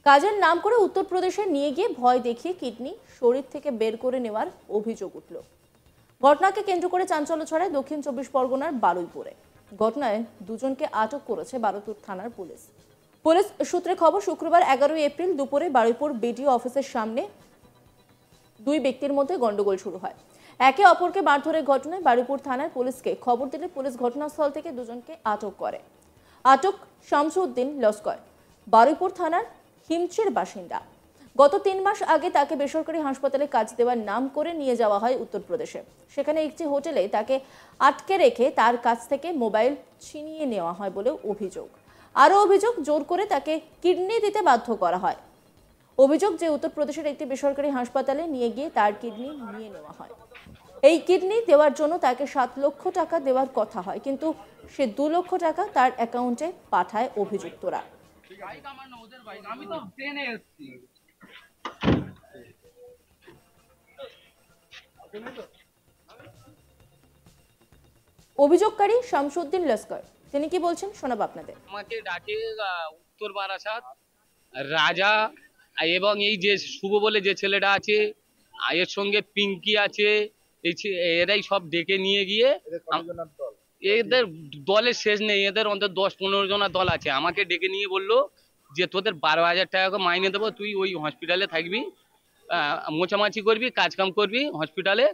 কাজের নাম করে উত্তরপ্রদেশে নিয়ে গিয়ে ভয় দেখিয়ে কিডনি শরীর থেকে বের করে নেওয়ার অভিযোগ উঠল। ঘটনাকে কেন্দ্র করে চাঞ্চল্য ছড়ায় দক্ষিণ ২৪ পরগনার বারুইপুরে। ঘটনায় দুজনকে আটক করেছে বারুইপুর থানার পুলিশ। পুলিশ সূত্রে খবর, শুক্রবার ১১ এপ্রিল দুপুরে বারুইপুর বিডিও অফিসের সামনে দুই ব্যক্তির মধ্যে গন্ডগোল শুরু হয়। একে অপরকে মারধরের ঘটনায় বারুইপুর থানার পুলিশকে খবর দিলে পুলিশ ঘটনাস্থল থেকে দুজনকে আটক করে। আটক শামসুদ্দিন লস্কর, বারুইপুর থানার হিমচির বাসিন্দা। গত ৩ মাস আগে তাকে বেসরকারি হাসপাতালে কাজ দেওয়ার নাম করে নিয়ে যাওয়া হয় উত্তরপ্রদেশে। সেখানে একটি হোটেলে তাকে আটকে রেখে তার কাছ থেকে মোবাইল ছিনিয়ে নেওয়া হয় বলেও অভিযোগ। আরও অভিযোগ, জোর করে তাকে কিডনি দিতে বাধ্য করা হয়। অভিযোগ যে উত্তরপ্রদেশের একটি বেসরকারি হাসপাতালে নিয়ে গিয়ে তার কিডনি নিয়ে নেওয়া হয়। এই কিডনি দেওয়ার জন্য তাকে ৭ লক্ষ টাকা দেওয়ার কথা হয়, কিন্তু সে ২ লক্ষ টাকা তার অ্যাকাউন্টে পাঠায় অভিযুক্তরা। অভিযোগকারী শামসুদ্দিন লস্কর, তিনি কি বলছেন শোনাবো আপনাদের। আমাকে ডাকে উত্তর বারাসাত রাজা এবং এই যে শুভ বলে যে ছেলেটা আছে, এর সঙ্গে পিঙ্কি আছে, এরাই সব ডেকে নিয়ে গিয়ে, এদের দলের শেষ নেই, এদের অন্তত ১০-১৫ জনের দল আছে। আমাকে ডেকে নিয়ে বললো যে তোদের ১২,০০০ টাকা মাইনে দেবো, তুই ওই হসপিটালে থাকবি, মোছামাছি করবি, কাজকাম করবি হসপিটালে,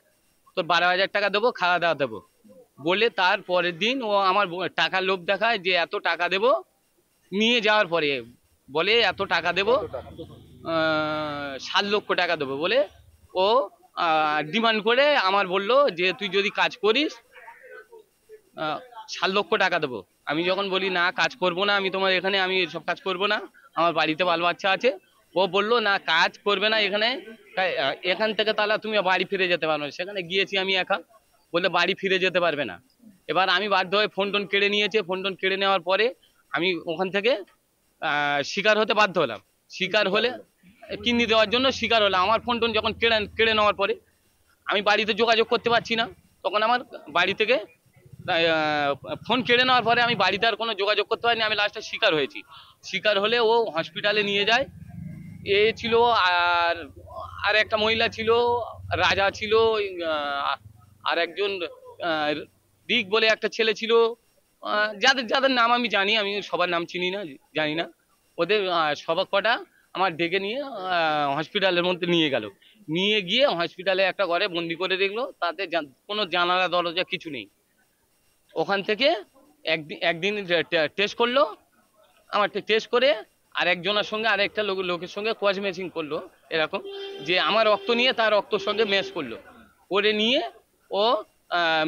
তোর ১২,০০০ টাকা দেবো, খাওয়া দাওয়া দেবো বলে তার পরের দিন ও আমার টাকার লোভ দেখায় যে এত টাকা দেবো। নিয়ে যাওয়ার পরে বলে এত টাকা দেবো, ৭ লক্ষ টাকা দেবো বলে ও ডিমান্ড করে আমার বলল যে তুই যদি কাজ করিস ৭ লক্ষ টাকা দেবো। আমি যখন বলি না কাজ করব না, আমি তোমার এখানে আমি এসব কাজ করব না, আমার বাড়িতে বাল বাচ্চা আছে, ও বললো না কাজ করবে না এখানে, এখান থেকে তাহলে তুমি বাড়ি ফিরে যেতে পারবে না। সেখানে গিয়েছি আমি একা, বলে বাড়ি ফিরে যেতে পারবে না। এবার আমি বাধ্য হয়ে ফোন টোন কেড়ে নিয়েছে। ফোন টোন কেড়ে নেওয়ার পরে আমি ওখান থেকে শিকার হতে বাধ্য হলাম। শিকার হলে কিডনি দেওয়ার জন্য শিকার হলাম। আমার ফোন টোন যখন কেড়ে নেওয়ার পরে আমি বাড়িতে যোগাযোগ করতে পারছি না, তখন আমার বাড়ি থেকে ফোন কেড়ে নেওয়ার পরে আমি বাড়িতে আর কোনো যোগাযোগ করতে পারিনি। আমি লাস্টে শিকার হয়েছি। শিকার হলে ও হসপিটালে নিয়ে যায়। এ ছিল আর একটা মহিলা ছিল, রাজা ছিল, আর একজন রিক বলে একটা ছেলে ছিল, যাদের যাদের নাম আমি জানি, আমি সবার নাম চিনি না, জানি না। ওদের সব কটা আমার ডেকে নিয়ে হসপিটালের মধ্যে নিয়ে গেল। নিয়ে গিয়ে হসপিটালে একটা ঘরে বন্দি করে দেখলো, তাতে কোনো জানালা দরজা কিছু নেই। ওখান থেকে একদিন টেস্ট করলো, আমার টেস্ট করে আর একজনের সঙ্গে আর একটা লোকের সঙ্গে ক্রস ম্যাচিং করলো, এরকম যে আমার রক্ত নিয়ে তার রক্তর সঙ্গে ম্যাচ করলো, করে নিয়ে ও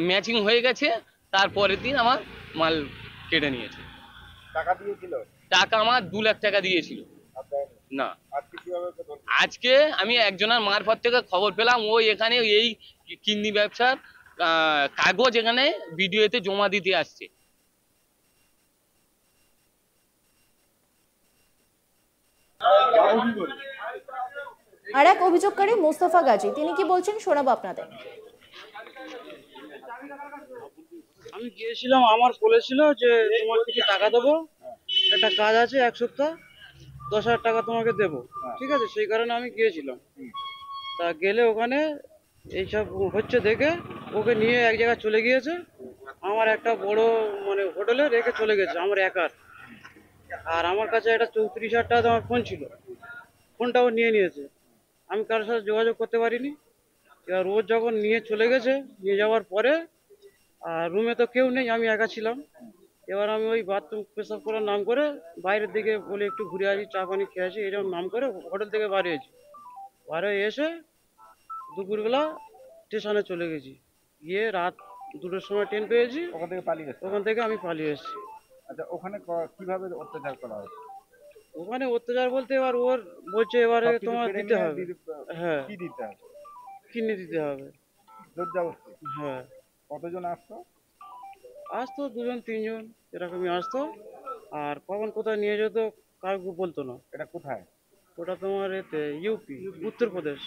ম্যাচিং হয়ে গেছে। তারপরের দিন আমার মাল কেটে নিয়েছে। টাকা দিয়েছিল? টাকা আমার ২ লাখ টাকা দিয়েছিল। না, আজকে আমি একজনের মারফত থেকে খবর পেলাম, ও এখানে এই কিডনি ব্যবসার কাগজ এখানে ভিডিওতে জমা দিতে আসছে। আর এক অভিযোগকারী মোস্তফা গাজী, তিনি কি বলছেন শোনাবো আপনাদের। আমি গিয়েছিলাম, আমার বলেছিল যে তোমার কিছু টাকা দেবো, একটা কাজ আছে ১ সপ্তাহ, ১০,০০০ টাকা তোমাকে দেবো, ঠিক আছে? সেই কারণে আমি গিয়েছিলাম। তা গেলে ওখানে এইসব হচ্ছে দেখে ওকে নিয়ে এক জায়গায় চলে গিয়েছে, আমার একটা বড় মানে হোটেলে রেখে চলে গেছে আমার একার। আর আমার কাছে একটা ৩৪,০০০ টাকা আমার ফোন ছিল, ফোনটাও নিয়ে নিয়েছে। আমি কারোর সাথে যোগাযোগ করতে পারিনি। এবার ও যখন নিয়ে চলে গেছে, নিয়ে যাওয়ার পরে আর রুমে তো কেউ নেই, আমি একা ছিলাম। এবার আমি ওই বাথরুম পেশাব করার নাম করে বাইরের দিকে বলে একটু ঘুরে আসি, চা পানি খেয়ে আসি, এরকম নাম করে হোটেল থেকে বাড়িয়েছি। বাড়ি এসে দুপুরবেলা স্টেশনে চলে গেছি, গিয়ে রাত ২টোর সময় ট্রেন পেয়েছি। ওখান থেকে পালিয়ে গেছে? ওখান থেকে আমি পালিয়ে এসেছি। আচ্ছা, ওখানে কিভাবে অত্যাচার করা হয়? ওখানে অত্যাচার বলতে এবার ওর বলছে এবারে তোমার দিতে হবে। হ্যাঁ, কি দিতে হবে? কিনে দিতে হবে। জোরজবরদস্তি? হ্যাঁ। কতজন আসতো? আসতো ২জন ৩জন এরকমই আসতো। আর কখন কোথায় নিয়ে যেত কাউকে বলতো না। এটা কোথায়? ওটা তোমার এতে ইউপি, উত্তরপ্রদেশ।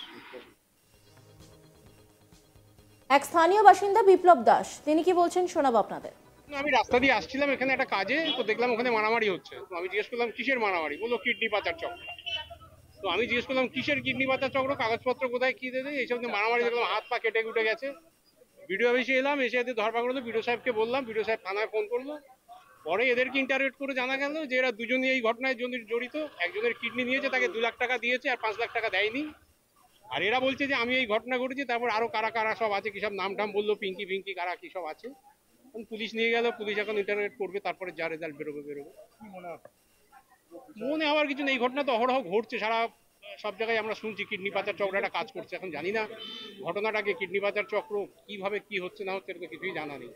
এক স্থানীয় বাসিন্দা বিপ্লব দাস, তিনি কি বলছেন শোনাবো আপনাদের। আমি রাস্তা দিয়ে আসছিলাম এখানে একটা কাজে, তো দেখলাম ওখানে মারামারি হচ্ছে। তো আমি জিজ্ঞেস করলাম কিসের মারামারি, বললো কিডনি পাচার চক্র। তো আমি জিজ্ঞেস করলাম কিসের কিডনি পাচার চক্র, কাগজপত্র কোথায়, কি দেবে, এইসব নিয়ে মারামারি, দেখলাম হাত পা কেটে কুটে গেছে। বিডিও অফিসে এলাম, এসে এদের ধরপাকড় করলো, বিডিও সাহেবকে বললাম, বিডিও সাহেব থানায় ফোন করলো। পরে এদেরকে ইন্টারভিউ করে জানা গেল যে এরা দুজনই এই ঘটনায় জড়িত। একজনের কিডনি নিয়েছে, তাকে 2 লাখ টাকা দিয়েছে আর 5 লাখ টাকা দেয়নি। আর এরা বলছে যে আমি এই ঘটনা ঘটেছি, তারপর আরো কারা কারা সব আছে, কি সব নাম টাম বললো, পিঙ্কি ফিঙ্কি কারা কি সব আছে। পুলিশ নিয়ে গেল, পুলিশ এখন ইন্টারভিউ করবে, তারপরে যা রেজাল্ট বেরোবে। কি মনে হচ্ছে? মনে হওয়ার কিছু নেই, এই ঘটনা তো অহরহ ঘটছে, সারা সব জায়গায় আমরা শুনছি কিডনি পাচার চক্র একটা কাজ করছে। এখন জানি না ঘটনাটাকে, কিডনি পাচার চক্র কিভাবে কি হচ্ছে না হচ্ছে, এটা তো কিছুই জানা নেই।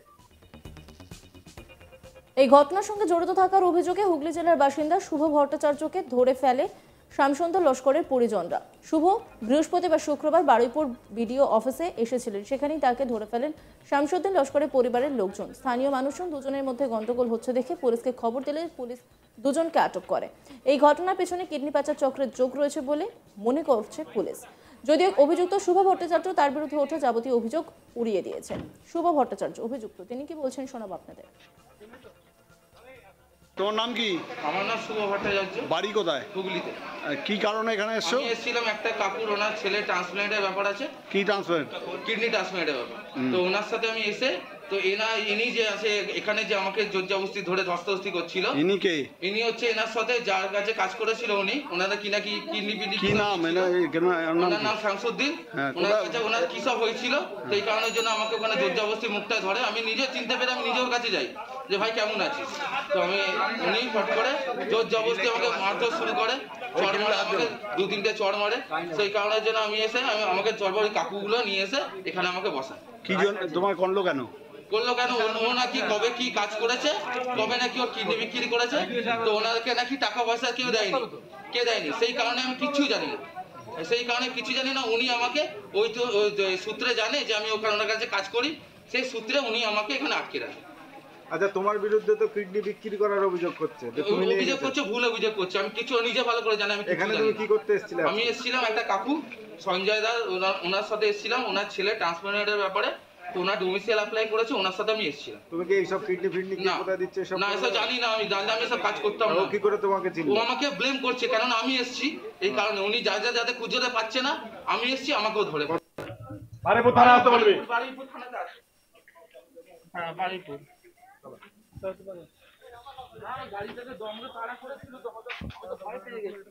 এই ঘটনার সঙ্গে জড়িত থাকার অভিযোগে হুগলি জেলার বাসিন্দা শুভ ভট্টাচার্যকে ধরে ফেলে শ্যামসুন্দর লস্করের পরিজনরা। শুভ বৃহস্পতিবার শুক্রবার বারুইপুর বিডিও অফিসে এসেছিলেন, সেখানেই তাকে ধরে ফেলেন শামসুদ্দিন লস্করের পরিবারের লোকজন। স্থানীয় মানুষজন দুজনের মধ্যে গন্ডগোল হচ্ছে দেখে পুলিশকে খবর দিলে পুলিশ দুজনকে আটক করে। এই ঘটনার পেছনে কিডনি পাচার চক্রের যোগ রয়েছে বলে মনে করছে পুলিশ। যদিও অভিযুক্ত শুভ ভট্টাচার্য তার বিরুদ্ধে ওঠা যাবতীয় অভিযোগ উড়িয়ে দিয়েছেন। শুভ ভট্টাচার্য অভিযুক্ত, তিনি কি বলছেন শোনাবো আপনাদের। তোমার নাম কি? আমার নাম শুভ ভট্টাচার্য। বাড়ি কোথায়? হুগলিতে। কি কারণে এখানে এসছো? আমি এসেছিলাম একটা কাকুর, ওনার ছেলে ট্রান্সপ্লান্টের ব্যাপার আছে, কি ট্রান্সপ্লান্ট? কিডনি ট্রান্সপ্লান্টের ব্যাপার। তো ওনার সাথে আমি এসে, তো ইনি যে আছে এখানে, যে আমাকে জোরজবস্তি ধরে ধস্তাধস্তি করছিল, ইনি কে? ইনি হচ্ছে এনার সাথে যার কাছে কাজ করেছিল উনি, ওনারা কি নাকি কিডনি কি নাম? ওনার নাম শামসুদ্দিন। ওনার কাছে ওনার কি সব হয়েছিল, সেই কারণের জন্য আমাকে ওখানে জোরজবস্তি মুখটা ধরে। আমি নিজে চিনতে পেরে আমি নিজের কাছে যাই যে ভাই কেমন আছিস। তো উনি ফট করে জোরজবস্তি আমাকে মারধর শুরু করে, চড় মারে, আমাকে 2-3টে চড় মারে। সেই কারণের জন্য আমি এসে আমাকে ওই কাকুগুলো নিয়ে এসে এখানে আমাকে বসায়। কি জন্য তোমার করলো কেন? করলো কেন, ও নাকি কবে কি কাজ করেছে, কবে নাকি ওর কিডনি বিক্রি করেছে, তো ওনাকে নাকি টাকা পয়সা কেউ দেয়নি, সেই কারণে আমি কিচ্ছু জানি না। সেই কারণে কিছু জানি না, উনি আমাকে ওই সূত্রে জানে যে আমি ওখানে ওনার কাছে কাজ করি, সেই সূত্রে উনি আমাকে এখানে আটকে রাখে। আচ্ছা, তোমার বিরুদ্ধে তো কিডনি বিক্রি করার অভিযোগ করছে, অভিযোগ করছে, ভুল অভিযোগ করছে। আমি কিছু নিজে ভালো করে জানি। আমি এখানে তুমি কি করতে এসেছিলে? আমি এসেছিলাম একটা কাকু সঞ্জয় দা, ওনার সাথে এসেছিলাম, ওনার ছেলে ট্রান্সপ্লান্টের ব্যাপারে, তো ওনার ডোমিসাইল অ্যাপ্লাই করেছে, ওনার সাথে আমি এসেছিলাম। তুমি কি এইসব কিডনি ফিডনি কি কোথায় দিচ্ছে সব? না, এসব জানি না, আমি জানলে আমি সব কাজ করতাম না। ও কি করে তোমাকে চিনলো? ও আমাকে ব্লেম করছে, কেননা আমি এসেছি এই কারণে। উনি যাতে খুঁজতে পাচ্ছে না, আমি এসেছি, আমাকেও ধরে। বারুইপুর থানা আসতে বলবি। বারুইপুর থানাতে আসে। হ্যাঁ, বারুইপুর। গাড়ি থেকে দমরে তাড়া করেছিল, তো ভয় পেয়ে গেছি।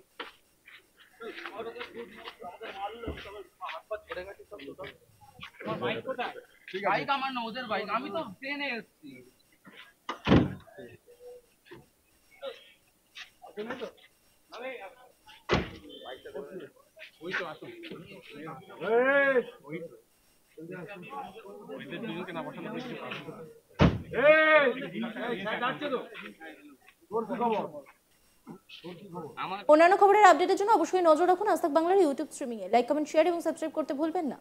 বাইক আমার না, ওদের বাইক। আমি তো ট্রেনে এসেছি। অন্যান্য খবরের আপডেটের জন্য অবশ্যই নজর রাখুন আজ তাক বাংলার ইউটিউব স্ট্রিমিং এ। লাইক, কমেন্ট, শেয়ার এবং সাবস্ক্রাইব করতে ভুলবেন না।